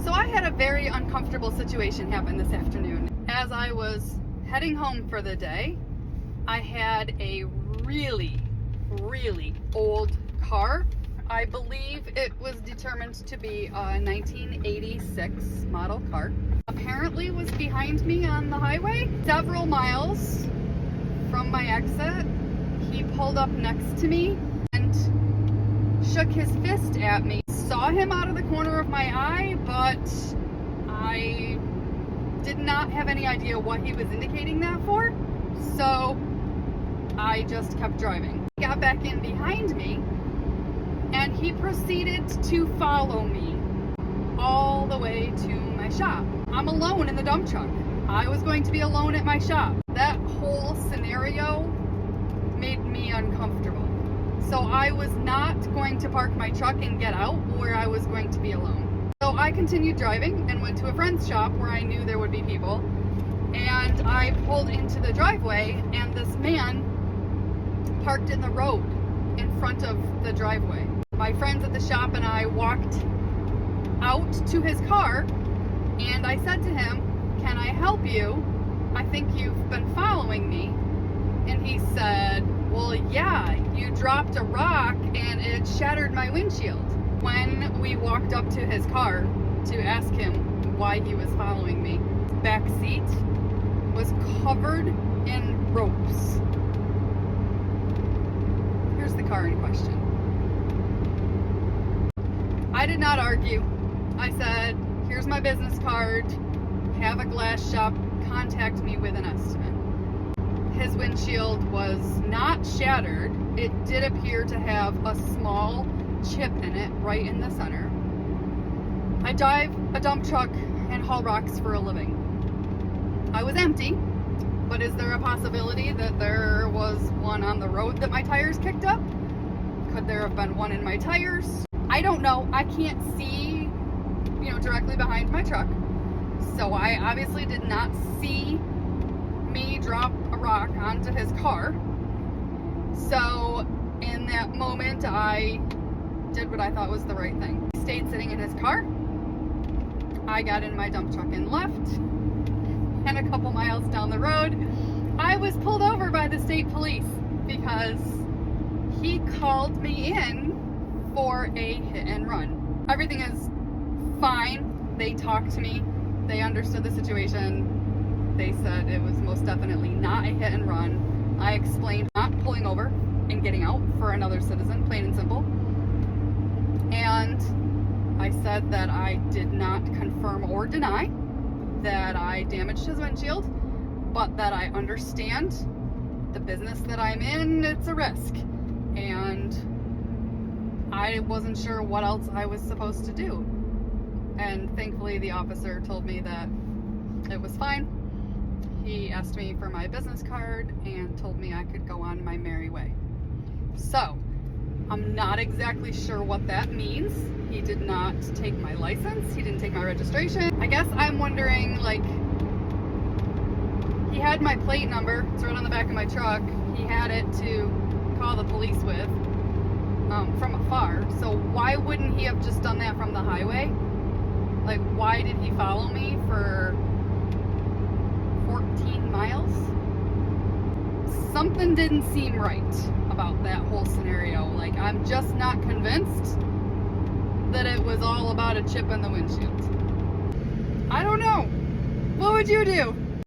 So I had a very uncomfortable situation happen this afternoon. As I was heading home for the day, I had a really old car. I believe it was determined to be a 1986 model car. Apparently was behind me on the highway. Several miles from my exit, he pulled up next to me and shook his fist at me. Saw him out of the corner of my eye, but I did not have any idea what he was indicating that for, so I just kept driving. He got back in behind me, and he proceeded to follow me all the way to my shop. I'm alone in the dump truck. I was going to be alone at my shop. That whole scenario made me uncomfortable. So I was not going to park my truck and get out where I was going to be alone. So I continued driving and went to a friend's shop where I knew there would be people. And I pulled into the driveway, and this man parked in the road in front of the driveway. My friends at the shop and I walked out to his car, and I said to him, "Can I help you? I think you've been following me." And he said, "Well, yeah, you dropped a rock and it shattered my windshield." When we walked up to his car to ask him why he was following me, his back seat was covered in ropes. Here's the car in question. I did not argue. I said, "Here's my business card. Have a glass shop contact me with an estimate." His windshield was not shattered. It did appear to have a small chip in it right in the center. I drive a dump truck and haul rocks for a living. I was empty, but is there a possibility that there was one on the road that my tires kicked up? Could there have been one in my tires? I don't know. I can't see, directly behind my truck. So I obviously did not see me drop a rock onto his car. So in that moment, I did what I thought was the right thing. He stayed sitting in his car. I got in my dump truck and left. And a couple miles down the road, I was pulled over by the state police because he called me in for a hit and run. Everything is fine. They talked to me. They understood the situation. They said it was most definitely not a hit and run. I explained not pulling over and getting out for another citizen, plain and simple. And I said that I did not confirm or deny that I damaged his windshield, but that I understand the business that I'm in, it's a risk. And I wasn't sure what else I was supposed to do. And thankfully the officer told me that it was fine. He asked me for my business card and told me I could go on my merry way. So, I'm not exactly sure what that means. He did not take my license. He didn't take my registration. I guess I'm wondering, he had my plate number. It's right on the back of my truck. He had it to call the police with from afar. So why wouldn't he have just done that from the highway? Why did he follow me for 14 miles? Something didn't seem right about that whole scenario. I'm just not convinced that it was all about a chip in the windshield. I don't know. What would you do?